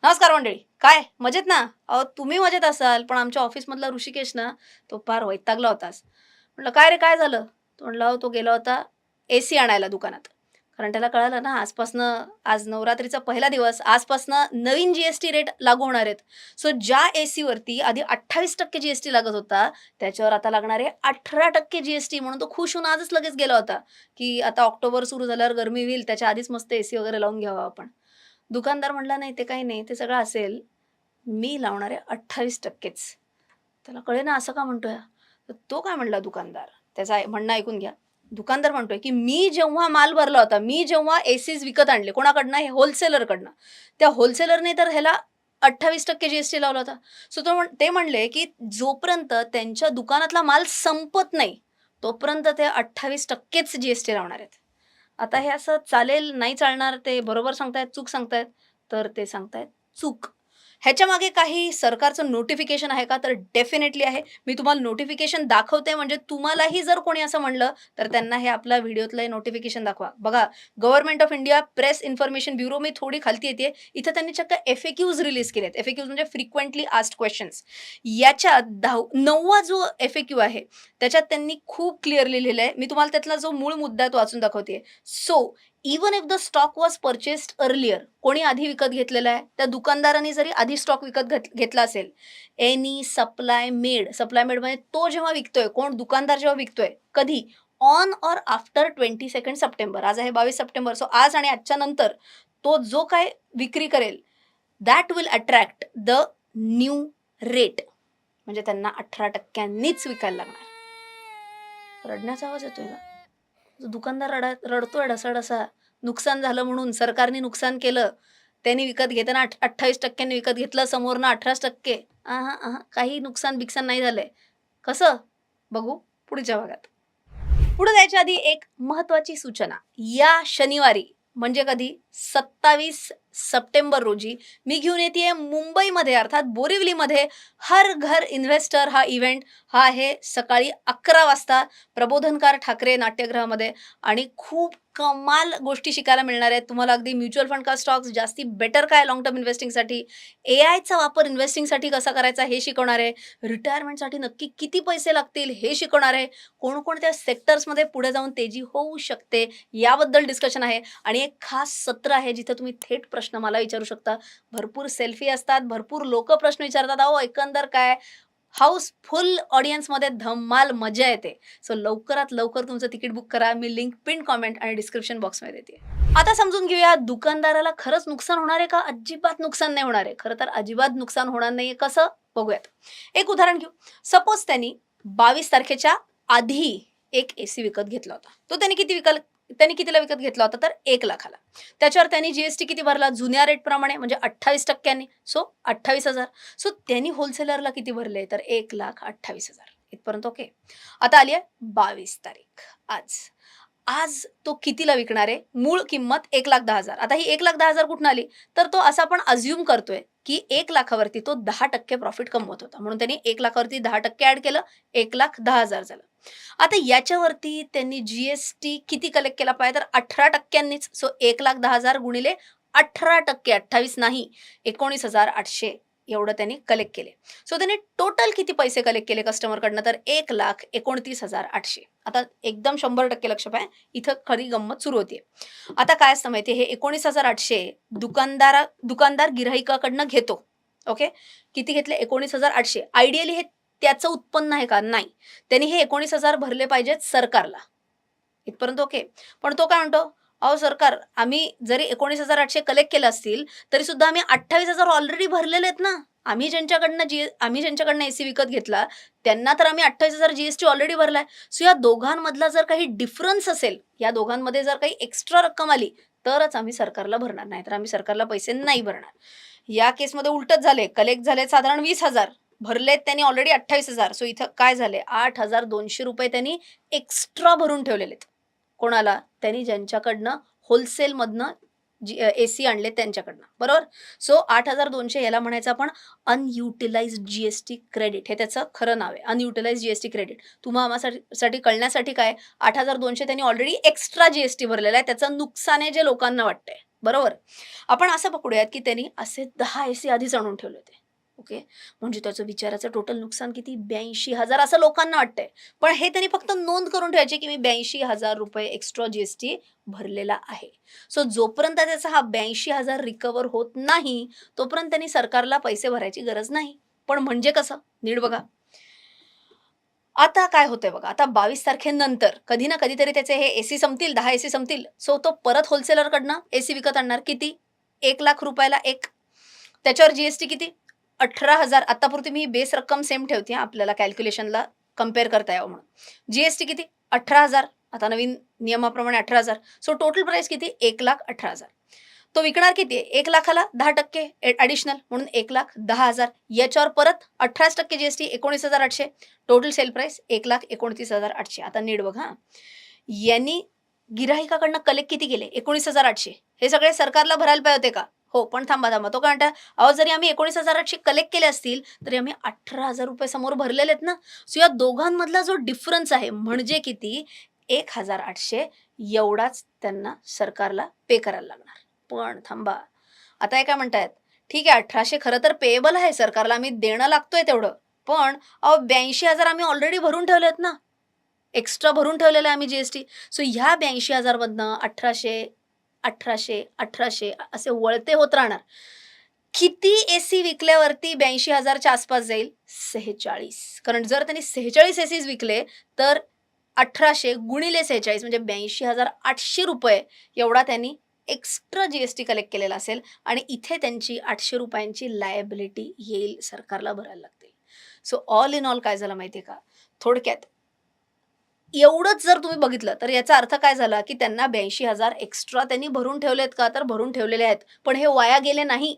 नमस्कार मंडळी. काय मजेत ना? अहो तुम्ही मजेत असाल, पण आमच्या ऑफिसमधला ऋषिकेश ना, तो फार वैतागला होता आज. म्हटलं, "काय रे काय झालं?" तो म्हटला, "अहो तो गेला होता एसी आणायला दुकानात." कारण त्याला कळालं ना आजपासनं आज नवरात्रीचा पहिला दिवस, आजपासनं नवीन जी रेट लागू होणार आहेत. सो ज्या एसीवरती आधी 28% जी लागत होता, त्याच्यावर आता लागणार आहे 18% जी म्हणून तो खुश होऊन आजच लगेच गेला होता, की आता ऑक्टोबर सुरू झाल्यावर गरमी होईल, त्याच्या आधीच मस्त एसी वगैरे लावून घ्यावा आपण. दुकानदार म्हटला, "नाही ते काही नाही, ते सगळं असेल. मी लावणार आहे 28%च." त्याला कळेना असं का म्हणतोय हा? तर तो काय म्हणला दुकानदार, त्याचं म्हणणं ऐकून घ्या. दुकानदार म्हणतोय, की "मी जेव्हा माल भरला होता, मी जेव्हा एसीज विकत आणले कोणाकडनं? हे होलसेलरकडनं. त्या होलसेलरने तर ह्याला 28% लावला होता." सो ते म्हणले, की जोपर्यंत त्यांच्या दुकानातला माल संपत नाही, तोपर्यंत ते 28%च लावणार आहेत. आता हे असं चालेल, नाही चालणार, ते बरोबर सांगतायत, चूक सांगतायत? तर ते सांगतायत चूक. ह्याच्यामागे काही सरकारचं नोटिफिकेशन आहे का? तर डेफिनेटली आहे. मी तुम्हाला नोटिफिकेशन दाखवते म्हणजे तुम्हालाही जर कोणी असं म्हणलं, तर त्यांना हे आपल्या व्हिडिओतलं हे नोटिफिकेशन दाखवा. बघा, government of India press information bureau मी थोडी खालती येतेय. इथं त्यांनी चक्क एफ-ए-क्यूज रिलीज केलेत. एफ-ए-क्यूज म्हणजे फ्रिक्वेंटली आस्क्ड क्वेशन्स. याच्यात 9वा जो एफ-ए-क्यू आहे, त्याच्यात त्यांनी खूप क्लिअरली लिहिलं आहे. मी तुम्हाला त्यातला जो मूळ मुद्दा आहे तो वाचून दाखवते. So even if the stock was purchased earlier, कोणी आधी विकत घेतलेला आहे, त्या दुकानदाराने जरी आधी स्टॉक विकत घेतला असेल, एनी सप्लाय मेड म्हणजे तो जेव्हा विकतोय, कोण दुकानदार जेव्हा विकतोय, कधी? On or after 22 September. आज आहे 22 सप्टेंबर. सो आज आणि आजच्या नंतर तो जो काय विक्री करेल, that will attract the new rate. म्हणजे त्यांना 18%नीच विकायला लागणार. रडण्याचा आवाज येतोय का? जो दुकानदार रडतोय ढसाढसा. नुकसान झालं म्हणून सरकारने नुकसान केलं. त्यांनी विकत घेताना 28% विकत घेतलं, समोरनं 18%. काही नुकसान-बिकसान नाही झालंय. कसं? बघू पुढच्या भागात. पुढे जायच्या आधी एक महत्त्वाची सूचना. या शनिवारी म्हणजे कधी 27 सप्टेंबर रोजी मी घेऊन येतेय मुंबईमध्ये अर्थात बोरिवलीमध्ये हर घर इन्व्हेस्टर हा इव्हेंट. हा आहे सकाळी 11 वाजता प्रबोधनकार ठाकरे नाट्यगृहामध्ये आणि खूप कमाल गोष्टी शिकायला मिळणार आहेत तुम्हाला. अगदी म्युच्युअल फंड का स्टॉक्स जास्ती बेटर काय लाँग टर्म इन्व्हेस्टिंगसाठी, एआयचा वापर इन्व्हेस्टिंगसाठी कसा करायचा हे शिकवणार आहे. रिटायरमेंटसाठी नक्की किती पैसे लागतील हे शिकवणार आहे. कोणकोणत्या सेक्टर्समध्ये पुढे जाऊन तेजी होऊ शकते याबद्दल डिस्कशन आहे आणि एक खास सत्र आहे जिथे तुम्ही थेट प्रश्न मला विचारू शकता. भरपूर सेल्फी असतात, भरपूर लोकं प्रश्न विचारतात. अहो एकंदर काय हाऊसफुल ऑडियन्समध्ये धमाल मजा येते. सो लवकरात लवकर तुमचं तिकीट बुक करा. मी लिंक पिन कॉमेंट आणि डिस्क्रिप्शन बॉक्समध्ये देते. आता समजून घेऊया दुकानदाराला खरंच नुकसान होणार आहे का? अजिबात नुकसान नाही होणार आहे. खरं तर अजिबात नुकसान होणार नाहीये. कसं? बघूयात. एक उदाहरण घेऊ. सपोज त्यांनी 22 तारखेच्या आधी एक एसी विकत घेतला होता. तो त्यांनी कितीला विकत घेतला होता? तर 1,00,000ला. त्याच्यावर त्यांनी जी किती भरला? जुन्या रेटप्रमाणे म्हणजे 28%नी. सो 28,000. सो त्यांनी होलसेलरला किती भरले? तर 1,28,000. इथपर्यंत ओके. आता आली आहे 22 तारीख आज. आज तो कितीला विकणार आहे? मूळ किंमत 1,10,000. आता ही 1,10,000 कुठून आली? तर तो असं आपण अझ्युम करतोय, की 1,00,000वरती तो 10% प्रॉफिट कमवत होता. म्हणून त्यांनी 1,00,000वरती 10% ॲड केलं, 1,10,000 झालं. आता याच्यावरती त्यांनी जी किती कलेक्ट केला पाहिजे? तर 18%नीच. सो 1,10,000 गुणिले 18%, 28 नाही, 19,800 एवढं त्यांनी कलेक्ट केले. सो त्यांनी टोटल किती पैसे कलेक्ट केले कस्टमरकडनं? तर 1,29,800. आता एकदम 100% लक्ष पाहिजे. इथं खरी गंमत सुरू होतीये. आता काय असतं माहिती हे 19,800 दुकानदार गिराहिकाकडनं घेतो. ओके. किती घेतले? 19,800. आयडियली हे त्याचं उत्पन्न आहे का? नाही. त्यांनी हे 19,000 भरले पाहिजेत सरकारला. इथपर्यंत ओके. पण तो काय म्हणतो, "अहो सरकार, आम्ही जरी 19,800 कलेक्ट केलं असतील, तरी सुद्धा आम्ही 28,000 ऑलरेडी भरलेले आहेत ना. आम्ही ज्यांच्याकडनं एसी विकत घेतला, त्यांना तर आम्ही 28,000 जी ऑलरेडी भरलाय. सो या दोघांमधला जर काही डिफरन्स असेल, या दोघांमध्ये जर काही एक्स्ट्रा रक्कम आली, तरच आम्ही सरकारला भरणार. नाहीतर आम्ही सरकारला पैसे नाही भरणार." या केसमध्ये उलटच झाले. कलेक्ट झाले साधारण 20,000. भरलेत त्यांनी ऑलरेडी 28,000. सो इथं काय झाले? ₹8,200 त्यांनी एक्स्ट्रा भरून ठेवलेले आहेत. कोणाला? त्यांनी ज्यांच्याकडनं होलसेलमधनं एसी आणले त्यांच्याकडनं. बरोबर? सो 8,200 याला म्हणायचं आपण अनयुटिलाइज्ड जी क्रेडिट. हे त्याचं खरं नाव आहे. अनयुटिलाइज्ड जी क्रेडिट. साठी कळण्यासाठी काय 8,200 त्यांनी ऑलरेडी एक्स्ट्रा जी भरलेला आहे. त्याचं नुकसान आहे जे लोकांना वाटतंय. बरोबर. आपण असं पकडूयात की त्यांनी असे 10 एसी आधीच आणून ठेवले होते. ओके. म्हणजे त्याचं विचाराचं टोटल नुकसान किती 82,000 असं लोकांना वाटतंय. पण हे त्यांनी फक्त नोंद करून ठेवायची की मी ₹82,000 एक्स्ट्रा जी भरलेला आहे. सो जोपर्यंत त्याचा हा 82,000 रिकव्हर होत नाही, तोपर्यंत त्यांनी सरकारला पैसे भरायची गरज नाही. पण म्हणजे कसं? नीट बघा. आता काय होतंय बघा, आता 22 तारखेनंतर कधी ना कधीतरी त्याचे हे एसी संपतील, 10 एसी संपतील. सो तो परत होलसेलरकडनं एसी विकत आणणार. किती? ₹1,00,000 ला 1. त्याच्यावर जी किती? 18,000. आत्तापुरती मी बेस रक्कम सेम ठेवते हां, आपल्याला कॅल्क्युलेशनला कंपेअर करता यावं म्हणून. जी किती? 18,000. आता नवीन नियमाप्रमाणे 18,000. सो टोटल प्राईस किती? 1,18,000. तो विकणार किती आहे? 1,00,000ला 10% ॲडिशनल म्हणून 1,10,000. याच्यावर परत 18% जी-एस-टी 19,800. Total sale price 1,29,800. आता नीट बघ हां. यांनी गिराहिकाकडनं कलेक्ट किती केले? 19,800. हे सगळे सरकारला भरायला पाहिजे होते का? हो, पण थांबा, थांबा. तो काय म्हणतो, अहो जरी आम्ही 19,800 कलेक्ट केले असतील, तरी आम्ही ₹18,000 समोर भरलेले आहेत ना. सो या दोघांमधला जो डिफरन्स आहे म्हणजे किती? 1,800 एवढाच त्यांना सरकारला पे करायला लागणार. पण थांबा, आता हे काय म्हणतायत, ठीक आहे 1800 खरं तर पेएबल आहे सरकारला, आम्ही देणं लागतोय तेवढं. पण अहो 82,000 आम्ही ऑलरेडी भरून ठेवले आहेत ना. एक्स्ट्रा भरून ठेवलेलं आहे आम्ही जी-एस-टी. सो ह्या 82,000 मधनं 1800, 1800, 1800 असे वळते होत राहणार. किती एसी विकल्यावरती 82,000 च्या आसपास जाईल? 46. कारण जर त्यांनी 46 एसीज विकले, तर 1800 गुणिले 46 म्हणजे ₹82,800 एवढा त्यांनी एक्स्ट्रा जी कलेक्ट केलेला असेल आणि इथे त्यांची ₹800 लायबिलिटी येईल, सरकारला भरायला लागतील. सो ऑल इन ऑल काय झालं माहिती का? थोडक्यात एवढंच जर तुम्ही बघितलं, तर याचा अर्थ काय झाला, की त्यांना 82,000 एक्स्ट्रा त्यांनी भरून ठेवलेत का? तर भरून ठेवलेले आहेत. पण हे वाया गेले नाही.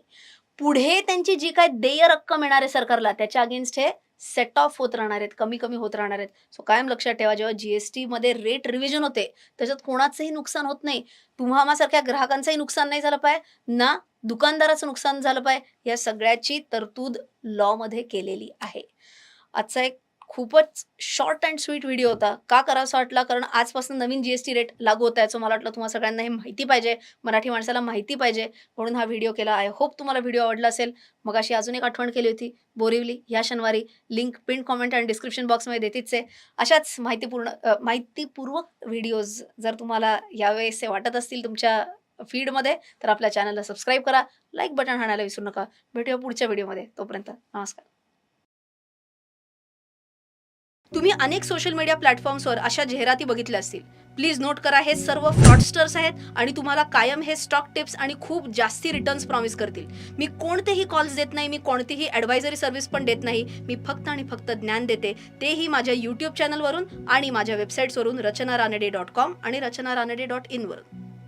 पुढे त्यांची जी काही देय रक्कम येणार आहे सरकारला, त्याच्या अगेन्स्ट हे सेट ऑफ होत राहणार आहेत, कमी-कमी होत राहणार आहेत. सो कायम लक्षात ठेवा, जेव्हा जी-एस-टीमध्ये रेट रिव्हिजन होते, त्याच्यात कोणाचंही नुकसान होत नाही. तुम्हा आम्हासारख्या ग्राहकांचंही नुकसान नाही झालं पाहिजे, ना दुकानदाराचं नुकसान झालं पाहिजे. या सगळ्याची तरतूद लॉमध्ये केलेली आहे. आजचा एक खूपच शॉर्ट अँड स्वीट व्हिडिओ होता. का करावासा वाटला? कारण आजपासून नवीन जी रेट लागू होत आहे. सो मला वाटलं तुम्हा सगळ्यांना हे माहिती पाहिजे, मराठी माणसाला माहिती पाहिजे म्हणून हा व्हिडिओ केला. आय होप तुम्हाला व्हिडिओ आवडला असेल. मगाशी अजून एक आठवण केली होती, बोरिवली या शनिवारी. लिंक पिन कॉमेंट आणि डिस्क्रिप्शन बॉक्समध्ये देतीच आहे. अशाच माहितीपूर्वक व्हिडिओज जर तुम्हाला यावेळेसचे वाटत असतील तुमच्या फीडमध्ये, तर आपल्या चॅनलला सबस्क्राईब करा. लाईक बटन हाणायला विसरू नका. भेटूया पुढच्या व्हिडिओमध्ये. तोपर्यंत नमस्कार. तुम्ही अनेक सोशल मीडिया प्लॅटफॉर्म्सवर अशा जाहिराती बघितल्या असतील. प्लीज नोट करा, हे सर्व फ्रॉडस्टर्स आहेत आणि तुम्हाला कायम हे स्टॉक टिप्स आणि खूप जास्ती रिटर्न्स प्रॉमिस करतील. मी कोणतेही कॉल्स देत नाही, मी कोणतीही ॲडवायझरी सर्व्हिस पण देत नाही. मी फक्त आणि फक्त ज्ञान देते, तेही माझ्या यूट्यूब चॅनलवरून आणि माझ्या वेबसाईट्सवरून रचनारानडे.com आणि रचनारानडे.in वरून.